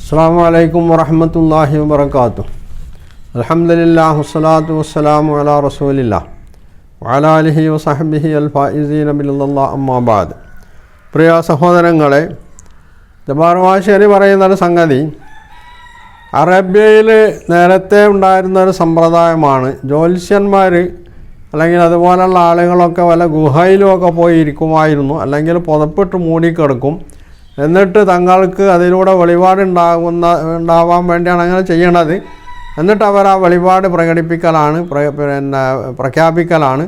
അസ്സലാമു അലൈക്കും വറഹ്മത്തുള്ളാഹി വബറകാതുഹു. അൽഹംദുലില്ലാഹി വസ്സലാത്തു വസ്സലാമു അലാ റസൂലില്ലാഹ് വഅലാ ആലിഹി വസഹ്ബിഹി അൽ ഫായിസീന ബില്ലാഹി അമ്മാ ബഅദ്. പ്രിയ സഹോദരങ്ങളെ, ജബാർവാശേരി പറയുന്നൊരു സംഗതി അറേബ്യയിൽ നേരത്തെ ഉണ്ടായിരുന്നൊരു സമ്പ്രദായമാണ്. ജ്യോത്സ്യന്മാർ അല്ലെങ്കിൽ അതുപോലുള്ള ആളുകളൊക്കെ വല്ല ഗുഹയിലുമൊക്കെ പോയി ഇരിക്കുമായിരുന്നു, അല്ലെങ്കിൽ പുതപ്പിട്ട് മൂടിക്കിടക്കും. എന്നിട്ട് തങ്ങൾക്ക് അതിലൂടെ ഉണ്ടാവാൻ വേണ്ടിയാണ് അങ്ങനെ ചെയ്യണത്. എന്നിട്ട് അവർ ആ വെളിപാട് പ്രകടിപ്പിക്കലാണ്, പ്രഖ്യാപിക്കലാണ്.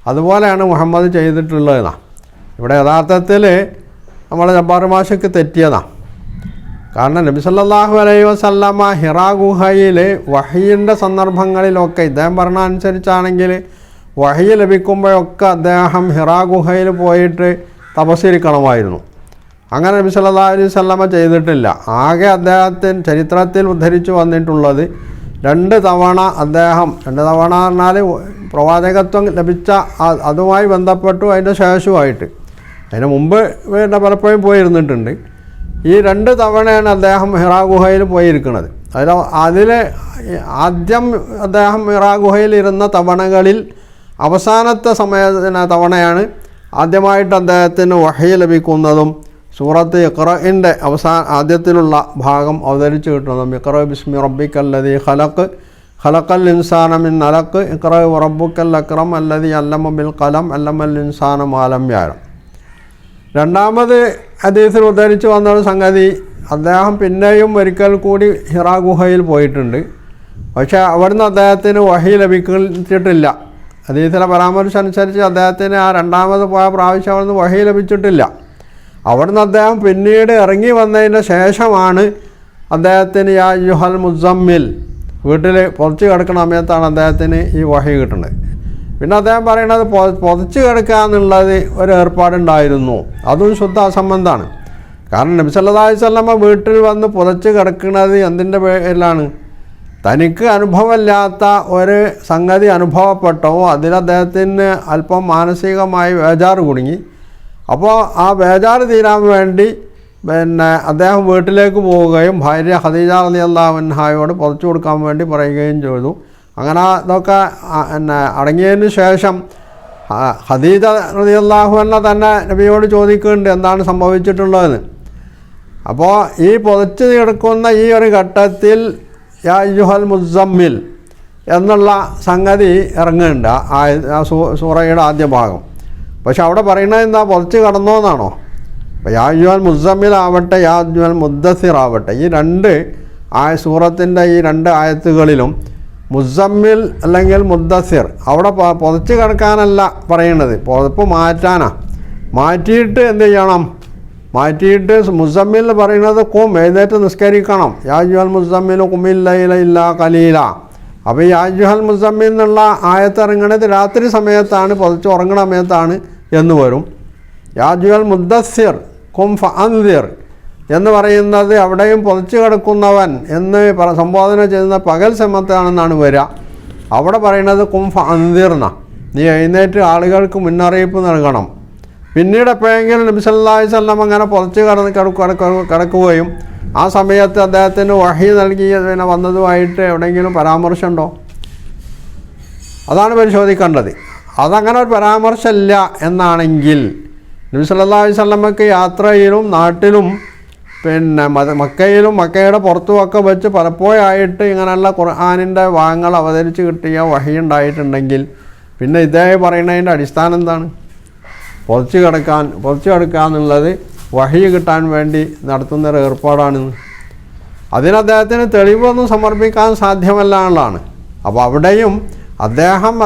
അതുപോലെയാണ് മുഹമ്മദ് ചെയ്തിട്ടുള്ളതാണ്. ഇവിടെ യഥാർത്ഥത്തിൽ നമ്മളെ ജബ്ബാർ മാഷക്ക് തെറ്റിയതാണ്. കാരണം നബി സല്ലല്ലാഹു അലൈഹി വസല്ലമ ഹിറാ ഗുഹയിൽ വഹയിൻ്റെ സന്ദർഭങ്ങളിലൊക്കെ ഇദ്ദേഹം പറഞ്ഞ അനുസരിച്ചാണെങ്കിൽ വഹയി ലഭിക്കുമ്പോഴൊക്കെ അദ്ദേഹം ഹിറാ ഗുഹയിൽ പോയിട്ട് തപസ്സിരിക്കണമായിരുന്നു. അങ്ങനെ നബി സല്ലല്ലാഹു അലൈഹി വസല്ലമ ചെയ്തിട്ടില്ല. ആകെ അദ്ദേഹത്തിന് ചരിത്രത്തിൽ ഉദ്ധരിച്ചു വന്നിട്ടുള്ളത് രണ്ട് തവണ പറഞ്ഞാൽ പ്രവാചകത്വം ലഭിച്ച അതുമായി ബന്ധപ്പെട്ടു, അതിൻ്റെ ശേഷവുമായിട്ട്. അതിന് മുമ്പ് പലപ്പോഴും പോയിരുന്നിട്ടുണ്ട്. ഈ രണ്ട് തവണയാണ് അദ്ദേഹം ഹിറാ ഗുഹയിൽ പോയിരിക്കുന്നത്. അതിൽ ആദ്യം അദ്ദേഹം ഹിറാ ഗുഹയിൽ ഇരുന്ന തവണകളിൽ അവസാനത്തെ തവണയാണ് ആദ്യമായിട്ട് അദ്ദേഹത്തിന് വഹയി ലഭിക്കുന്നതും സൂറത്ത് ഇഖ്റഇൻ്റെ ആദ്യത്തിലുള്ള ഭാഗം അവതരിച്ചു കിട്ടുന്നതും. ഇഖ്റ ബിസ്മി റബ്ബിക്കല്ലദീ ഖലഖൽ ഇൻസാന മിൻ അലഖ് ഇഖ്റ വറബ്ബുക്കൽ അക്രം അല്ലദീ അല്ലമ ബിൽ ഖലം അല്ലമൽ ഇൻസാന മാ ലം യഅലം. രണ്ടാമത് ഹദീസിൽ ഉദ്ധരിച്ചു വന്നൊരു സംഗതി, അദ്ദേഹം പിന്നെയും ഒരിക്കൽ കൂടി ഹിറാ ഗുഹയിൽ പോയിട്ടുണ്ട്. പക്ഷേ അവിടുന്ന് അദ്ദേഹത്തിന് വഹയി ലഭിച്ചിട്ടില്ല. ഹദീസിലെ പരാമർശം അനുസരിച്ച് അദ്ദേഹത്തിന് ആ രണ്ടാമത് പോയ പ്രാവശ്യം അവിടുന്ന് വഹയി ലഭിച്ചിട്ടില്ല. അവിടുന്ന് അദ്ദേഹം പിന്നീട് ഇറങ്ങി വന്നതിന് ശേഷമാണ് അദ്ദേഹത്തിന് യാ അയ്യുഹൽ മുസമ്മിൽ വീട്ടിൽ പൊതച്ച് കിടക്കുന്ന സമയത്താണ് അദ്ദേഹത്തിന് ഈ വഹയി കിട്ടുന്നത്. പിന്നെ അദ്ദേഹം പറയുന്നത് പൊതച്ച് കിടക്കുക എന്നുള്ളത് ഒരു ഏർപ്പാടുണ്ടായിരുന്നു. അതും ശുദ്ധ അസംബന്ധമാണ്. കാരണം നബി സല്ലല്ലാഹു അലൈഹി വസല്ലമ വീട്ടിൽ വന്ന് പുതച്ച് കിടക്കുന്നത് എന്തിൻ്റെ പേരിലാണ്? തനിക്ക് അനുഭവമില്ലാത്ത ഒരു സംഗതി അനുഭവപ്പെട്ടോ അതിൽ അദ്ദേഹത്തിന് അല്പം മാനസികമായി ബേജാറ് കുടുങ്ങി. അപ്പോൾ ആ ബേജാറ് തീരാൻ വേണ്ടി അദ്ദേഹം വീട്ടിലേക്ക് പോവുകയും ഭാര്യ ഖദീജ റളിയല്ലാഹു അൻഹായോട് പുതച്ചു കൊടുക്കാൻ വേണ്ടി പറയുകയും ചെയ്തു. അങ്ങനെ അതൊക്കെ അടങ്ങിയതിന് ശേഷം ഖദീജ റളിയല്ലാഹു അൻഹ തന്നെ നബിയോട് ചോദിക്കുന്നുണ്ട് എന്താണ് സംഭവിച്ചിട്ടുള്ളതെന്ന്. അപ്പോൾ ഈ പുതച്ച് കിടക്കുന്ന ഈ ഒരു ഘട്ടത്തിൽ യാ അയ്യുഹൽ മുസമ്മിൽ എന്നുള്ള സംഗതി ഇറങ്ങുന്നുണ്ട് ആ സൂറയുടെ ആദ്യ ഭാഗം. പക്ഷെ അവിടെ പറയുന്നത് എന്താ? പുതച്ച് കടന്നോന്നാണോ? അപ്പോൾ യാ അയ്യുഹൽ മുസമ്മിൽ ആവട്ടെ യാ അയ്യുഹൽ മുദ്ദസ്സിർ ആവട്ടെ, ഈ രണ്ട് സൂറത്തിൻ്റെ ഈ രണ്ട് ആയത്തുകളിലും മുസമ്മിൽ അല്ലെങ്കിൽ മുദ്ദസ്സിർ അവിടെ പുതച്ച് കിടക്കാനല്ല പറയുന്നത്, പുതപ്പ് മാറ്റിയിട്ട് എന്ത് ചെയ്യണം? മാറ്റിയിട്ട് മുസമ്മിൽ പറയുന്നത് എഴുന്നേറ്റ് നിസ്കരിക്കണം. യാ അയ്യുഹൽ മുസമ്മിൽ ഖുമിൽ ലൈല ഇല്ലാ ഖലീല. അപ്പോൾ ഈ യാ അയ്യുഹൽ മുസമ്മിൽ എന്നുള്ള ആയത്ത് ഇറങ്ങുന്നത് രാത്രി സമയത്താണ്, പുതച്ച് ഉറങ്ങുന്ന സമയത്താണ് എന്ന് വരും. യാ അയ്യുഹൽ മുദ്ദസ്സിർ ഖും ഫഅൻദിർ എന്ന് പറയുന്നത് അവിടെയും പുതച്ച് കിടക്കുന്നവൻ എന്ന് സംബോധന ചെയ്യുന്ന പകൽ സമയത്താണെന്നാണ് വരിക. അവിടെ പറയുന്നത് ഖും ഫഅൻദിർന, നീ എഴുന്നേറ്റ് ആളുകൾക്ക് മുന്നറിയിപ്പ് നൽകണം. പിന്നീട് എപ്പോഴെങ്കിലും നബി സല്ലല്ലാഹു അലൈഹി വസല്ലം അങ്ങനെ പുതച്ച് കിടക്കുകയും ആ സമയത്ത് അദ്ദേഹത്തിന് വഹി നൽകി വന്നതുമായിട്ട് എവിടെയെങ്കിലും പരാമർശമുണ്ടോ? അതാണ് പരിശോധിക്കേണ്ടത്. അതങ്ങനെ ഒരു പരാമർശമില്ല എന്നാണെങ്കിൽ നബി സല്ലല്ലാഹു അലൈഹി വസല്ലമക്ക് യാത്രയിലും നാട്ടിലും മക്കയിലും മക്കയുടെ പുറത്തുമൊക്കെ വെച്ച് പലപ്പോഴായിട്ട് ഇങ്ങനെയുള്ള ഖുർആനിൻ്റെ ഭാഗങ്ങൾ അവതരിച്ച് കിട്ടിയ വഹി ഉണ്ടായിട്ടുണ്ടെങ്കിൽ പിന്നെ ഇദ്ദേഹം പറയുന്നതിൻ്റെ അടിസ്ഥാനം എന്താണ്? പൊതച്ച് കിടക്കുക എന്നുള്ളത് വഹി കിട്ടാൻ വേണ്ടി നടത്തുന്നൊരു ഏർപ്പാടാണ്. അതിന് അദ്ദേഹത്തിന് തെളിവൊന്നും സമർപ്പിക്കാൻ സാധ്യമല്ല എന്നുള്ളതാണ്. അപ്പോൾ അവിടെയും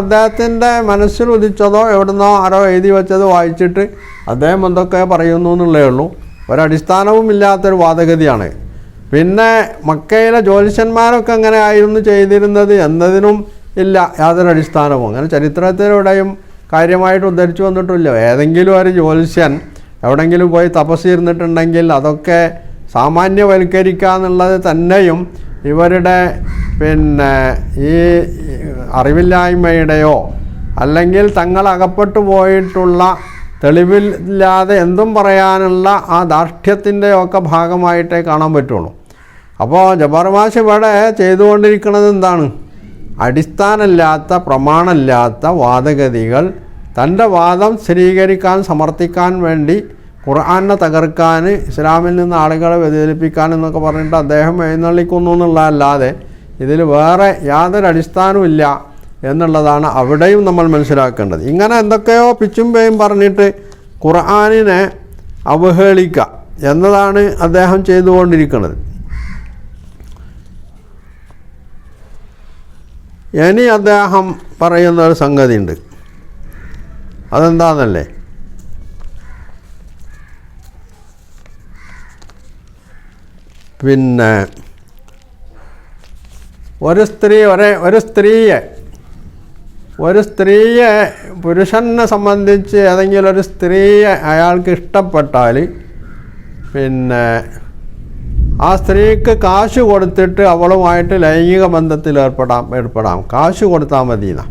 അദ്ദേഹത്തിൻ്റെ മനസ്സിൽ ഉദിച്ചതോ എവിടുന്നോ ആരോ എഴുതി വെച്ചതോ വായിച്ചിട്ട് അദ്ദേഹം എന്തൊക്കെ പറയുന്നു എന്നുള്ളേ ഉള്ളൂ. ഒരടിസ്ഥാനവും ഇല്ലാത്തൊരു വാദഗതിയാണ്. പിന്നെ മക്കയിലെ ജ്യോതിഷന്മാരൊക്കെ അങ്ങനെ ആയിരുന്നു ചെയ്തിരുന്നത് എന്നതിനും ഇല്ല യാതൊരു അടിസ്ഥാനവും. അങ്ങനെ ചരിത്രത്തിലൂടെയും കാര്യമായിട്ട് ഉദ്ധരിച്ചു വന്നിട്ടില്ല. ഏതെങ്കിലും ഒരു ജ്യോതിഷ്യൻ എവിടെയെങ്കിലും പോയി തപസ്സിരുന്നിട്ടുണ്ടെങ്കിൽ അതൊക്കെ സാമാന്യവൽക്കരിക്കുക എന്നുള്ളത് തന്നെയും ഇവരുടെ ഈ അറിവില്ലായ്മയുടെയോ അല്ലെങ്കിൽ തങ്ങൾ അകപ്പെട്ടു പോയിട്ടുള്ള തെളിവില്ലാതെ എന്തും പറയാനുള്ള ആ ധാർഷ്ട്യത്തിൻ്റെയൊക്കെ ഭാഗമായിട്ടേ കാണാൻ പറ്റുള്ളൂ. അപ്പോൾ ജബ്ബാർ മാഷ് ഇവിടെ ചെയ്തുകൊണ്ടിരിക്കുന്നത് എന്താണ്? അടിസ്ഥാനമില്ലാത്ത പ്രമാണമില്ലാത്ത വാദഗതികൾ തൻ്റെ വാദം സ്ഥിരീകരിക്കാൻ സമർത്ഥിക്കാൻ വേണ്ടി ഖുർആനെ തകർക്കാൻ, ഇസ്ലാമിൽ നിന്ന് ആളുകളെ വ്യതിചലിപ്പിക്കാൻ എന്നൊക്കെ പറഞ്ഞിട്ട് അദ്ദേഹം എഴുന്നള്ളിക്കുന്നു എന്നുള്ളതല്ലാതെ ഇതിൽ വേറെ യാതൊരു അടിസ്ഥാനവും ഇല്ല എന്നുള്ളതാണ് അവിടെയും നമ്മൾ മനസ്സിലാക്കേണ്ടത്. ഇങ്ങനെ എന്തൊക്കെയോ പിച്ചും പേയും പറഞ്ഞിട്ട് ഖുർആനിനെ അവഹേളിക്കുക എന്നതാണ് അദ്ദേഹം ചെയ്തുകൊണ്ടിരിക്കുന്നത്. ഇനി അദ്ദേഹം പറയുന്നൊരു സംഗതിയുണ്ട്. അതെന്താണെന്നല്ലേ, പിന്നെ ഒരു സ്ത്രീയെ പുരുഷനെ സംബന്ധിച്ച് ഏതെങ്കിലും ഒരു സ്ത്രീയെ അയാൾക്ക് ഇഷ്ടപ്പെട്ടാൽ പിന്നെ ആ സ്ത്രീക്ക് കാശ് കൊടുത്തിട്ട് അവളുമായിട്ട് ലൈംഗിക ബന്ധത്തിൽ ഏർപ്പെടാം. കാശ് കൊടുത്താൽ മതി എന്നാ.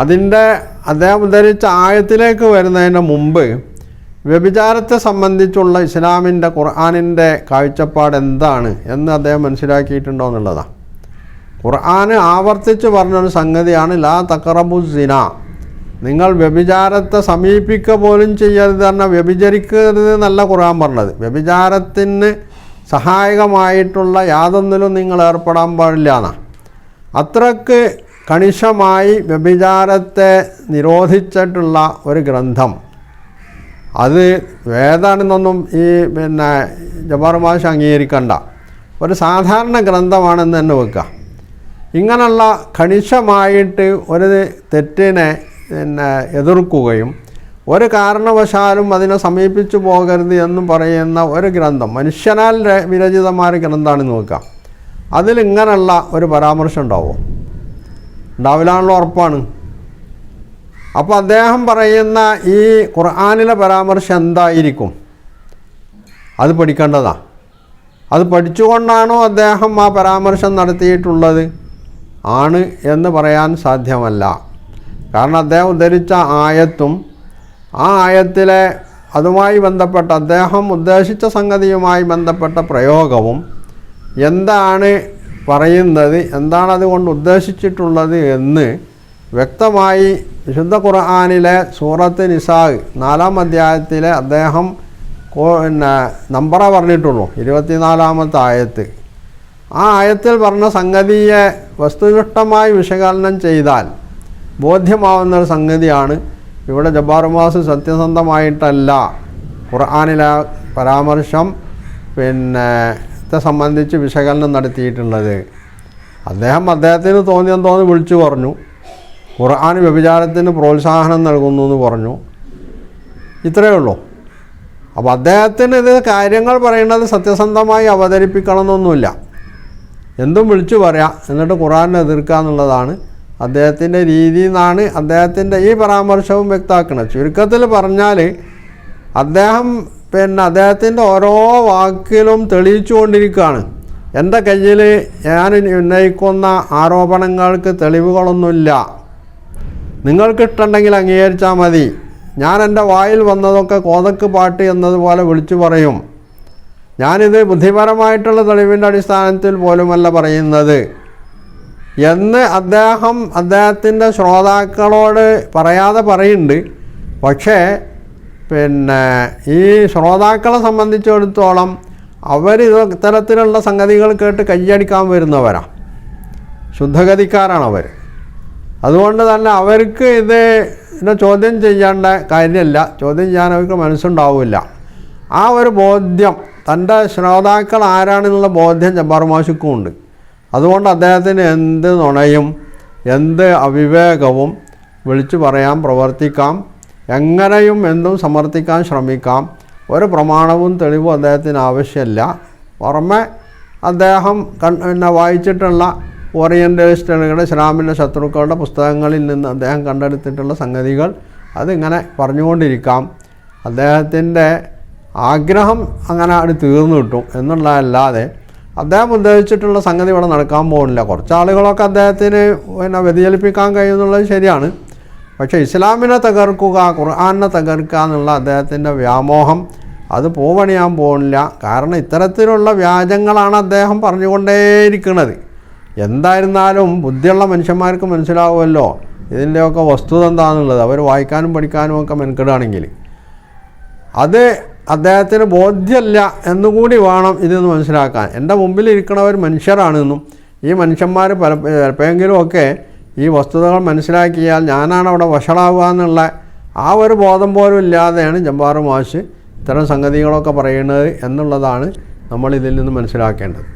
അതിൻ്റെ അദ്ദേഹം ഉദ്ധരിച്ച ആയത്തിലേക്ക് വരുന്നതിന് മുമ്പ് വ്യഭിചാരത്തെ സംബന്ധിച്ചുള്ള ഇസ്ലാമിൻ്റെ ഖുർആനിൻ്റെ കാഴ്ചപ്പാട് എന്താണ് എന്ന് അദ്ദേഹം മനസ്സിലാക്കിയിട്ടുണ്ടോ എന്നുള്ളതാണ്. ഖുർആന് ആവർത്തിച്ച് പറഞ്ഞൊരു സംഗതിയാണ് ലാ തഖറബു സിന, നിങ്ങൾ വ്യഭിചാരത്തെ സമീപിക്കുക പോലും ചെയ്യരുത് പറഞ്ഞാൽ വ്യഭിചരിക്കരുത് എന്നല്ല ഖുർആൻ പറഞ്ഞത്. വ്യഭിചാരത്തിന് സഹായകമായിട്ടുള്ള യാതൊന്നിലും നിങ്ങൾ ഏർപ്പെടാൻ പാടില്ല എന്നാണ്. അത്രക്ക് കണിശമായി വ്യഭിചാരത്തെ നിരോധിച്ചിട്ടുള്ള ഒരു ഗ്രന്ഥം അത് വേദാണെന്നൊന്നും ഈ ജബ്ബാർ മാഷ് അംഗീകരിക്കണ്ട, ഒരു സാധാരണ ഗ്രന്ഥമാണെന്ന് തന്നെ വെക്കുക. ഇങ്ങനെയുള്ള കണിശമായിട്ട് ഒരു തെറ്റിനെ എതിർക്കുകയും ഒരു കാരണവശാലും അതിനെ സമീപിച്ചു പോകരുത് എന്നും പറയുന്ന ഒരു ഗ്രന്ഥം മനുഷ്യനാൽ വിരചിതമായ ഗ്രന്ഥമാണെന്ന് നോക്കുക. അതിലിങ്ങനെയുള്ള ഒരു പരാമർശം ഉണ്ടാവുമോ? ഉണ്ടാവില്ലാനുള്ള ഉറപ്പാണ്. അപ്പോൾ അദ്ദേഹം പറയുന്ന ഈ ഖുർആനിലെ പരാമർശം എന്തായിരിക്കും? അത് പഠിക്കേണ്ടതാണ്. അത് പഠിച്ചുകൊണ്ടാണോ അദ്ദേഹം ആ പരാമർശം നടത്തിയിട്ടുള്ളത്? ആണ് എന്ന് പറയാൻ സാധ്യമല്ല. കാരണം അദ്ദേഹം ഉദ്ധരിച്ച ആയത്തും ആ ആയത്തിലെ അതുമായി ബന്ധപ്പെട്ട അദ്ദേഹം ഉദ്ദേശിച്ച സംഗതിയുമായി ബന്ധപ്പെട്ട പ്രയോഗവും എന്താണ് പറയുന്നത്, എന്താണ് അതുകൊണ്ട് ഉദ്ദേശിച്ചിട്ടുള്ളത് എന്ന് വ്യക്തമായി വിശുദ്ധ ഖുർആനിലെ സൂറത്ത് നിസാ 4-ാം അധ്യായത്തിലെ അദ്ദേഹം നമ്പറ പറഞ്ഞിട്ടുള്ളൂ, 24-ാമത്തെ ആയത്ത്. ആ ആയത്തിൽ പറഞ്ഞ സംഗതിയെ വസ്തുനിഷ്ഠമായി വിശകലനം ചെയ്താൽ ബോധ്യമാവുന്നൊരു സംഗതിയാണ് ഇവിടെ ജബ്ബാർ മാഷ് സത്യസന്ധമായിട്ടല്ല ഖുർആനിലെ പരാമർശം സംബന്ധിച്ച് വിശകലനം നടത്തിയിട്ടുള്ളത്. അദ്ദേഹത്തിന് തോന്നി വിളിച്ചു പറഞ്ഞു, ഖുർആൻ വ്യഭിചാരത്തിന് പ്രോത്സാഹനം നൽകുന്നു എന്ന് പറഞ്ഞു. ഇത്രയേ ഉള്ളൂ. അപ്പോൾ അദ്ദേഹത്തിന് ഇത് കാര്യങ്ങൾ പറയുന്നത് സത്യസന്ധമായി അവതരിപ്പിക്കണമെന്നൊന്നുമില്ല, എന്തും വിളിച്ചു പറയാം എന്നിട്ട് ഖുർആനെ എതിർക്കുക എന്നുള്ളതാണ് അദ്ദേഹത്തിൻ്റെ രീതി എന്നാണ് അദ്ദേഹത്തിൻ്റെ ഈ പരാമർശവും വ്യക്തമാക്കുന്നത്. ചുരുക്കത്തിൽ പറഞ്ഞാൽ അദ്ദേഹം അദ്ദേഹത്തിൻ്റെ ഓരോ വാക്കിലും തെളിയിച്ചു കൊണ്ടിരിക്കുകയാണ്, എൻ്റെ കയ്യിൽ ഞാൻ ഉന്നയിക്കുന്ന ആരോപണങ്ങൾക്ക് തെളിവുകളൊന്നുമില്ല, നിങ്ങൾക്കിട്ടുണ്ടെങ്കിൽ അംഗീകരിച്ചാൽ മതി, ഞാൻ എൻ്റെ വായിൽ വന്നതൊക്കെ കോതക്ക് പാട്ട് എന്നതുപോലെ വിളിച്ചു പറയും, ഞാനിത് ബുദ്ധിപരമായിട്ടുള്ള തെളിവിൻ്റെ അടിസ്ഥാനത്തിൽ പോലുമല്ല പറയുന്നത് എന്ന് അദ്ദേഹത്തിൻ്റെ ശ്രോതാക്കളോട് പറയാതെ പറയുന്നുണ്ട്. പക്ഷേ ഈ ശ്രോതാക്കളെ സംബന്ധിച്ചിടത്തോളം അവർ ഇത്തരത്തിലുള്ള സംഗതികൾ കേട്ട് കയ്യടിക്കാൻ വരുന്നവരാണ്, ശുദ്ധഗതിക്കാരാണ് അവർ. അതുകൊണ്ട് തന്നെ അവർക്ക് ഇതിനെ ചോദ്യം ചെയ്യേണ്ട കാര്യമില്ല, ചോദ്യം ചെയ്യാൻ അവർക്ക് മനസ്സുണ്ടാവില്ല. ആ ഒരു ബോധ്യം തൻ്റെ ശ്രോതാക്കൾ ആരാണെന്നുള്ള ബോധ്യം ജബ്ബാർ മാഷിക്കും ഉണ്ട്. അതുകൊണ്ട് അദ്ദേഹത്തിന് എന്ത് നുണയും എന്ത് അവിവേകവും വിളിച്ചു പറയാം, പ്രവർത്തിക്കാം, എങ്ങനെയും എന്തും സമർത്ഥിക്കാൻ ശ്രമിക്കാം. ഒരു പ്രമാണവും തെളിവും അദ്ദേഹത്തിന് ആവശ്യമില്ല. പുറമെ അദ്ദേഹം വായിച്ചിട്ടുള്ള ഓറിയൻ്റലിസ്റ്റുകളുടെ ഇസ്ലാമിൻ്റെ ശത്രുക്കളുടെ പുസ്തകങ്ങളിൽ നിന്ന് അദ്ദേഹം കണ്ടെടുത്തിട്ടുള്ള സംഗതികൾ അതിങ്ങനെ പറഞ്ഞുകൊണ്ടിരിക്കാം. അദ്ദേഹത്തിൻ്റെ ആഗ്രഹം അങ്ങനെ അത് തീർന്നു കിട്ടും എന്നുള്ളതല്ലാതെ അദ്ദേഹം ഉദ്ദേശിച്ചിട്ടുള്ള സംഗതി ഇവിടെ നടക്കാൻ പോകുന്നില്ല. കുറച്ച് ആളുകളൊക്കെ അദ്ദേഹത്തിന് വ്യതിചലിപ്പിക്കാൻ കഴിയുന്നുള്ളത് ശരിയാണ്. പക്ഷേ ഇസ്ലാമിനെ തകർക്കുക, ഖുർആനെ തകർക്കുക എന്നുള്ള അദ്ദേഹത്തിൻ്റെ വ്യാമോഹം അത് പോവണിയാൻ പോകുന്നില്ല. കാരണം ഇത്തരത്തിലുള്ള വ്യാജങ്ങളാണ് അദ്ദേഹം പറഞ്ഞുകൊണ്ടേയിരിക്കുന്നത്. എന്തായിരുന്നാലും ബുദ്ധിയുള്ള മനുഷ്യന്മാർക്ക് മനസ്സിലാവുമല്ലോ ഇതിൻ്റെയൊക്കെ വസ്തുത എന്താണെന്നുള്ളത്. അവർ വായിക്കാനും പഠിക്കാനും ഒക്കെ മെനക്കെടുകയാണെങ്കിൽ അത് അദ്ദേഹത്തിന് ബോധ്യമല്ല എന്നുകൂടി വേണം ഇതെന്ന് മനസ്സിലാക്കാൻ. എൻ്റെ മുമ്പിൽ ഇരിക്കുന്നവർ മനുഷ്യരാണെന്നും ഈ മനുഷ്യന്മാർ ചിലപ്പോഴെങ്കിലുമൊക്കെ ഈ വസ്തുതകൾ മനസ്സിലാക്കിയാൽ ഞാനാണ് അവിടെ വഷളാവുക എന്നുള്ള ആ ഒരു ബോധം പോലും ഇല്ലാതെയാണ് ജബ്ബാർ മാഷ് ഇത്തരം സംഗതികളൊക്കെ പറയുന്നത് എന്നുള്ളതാണ് നമ്മൾ ഇതിൽ നിന്ന് മനസ്സിലാക്കേണ്ടത്.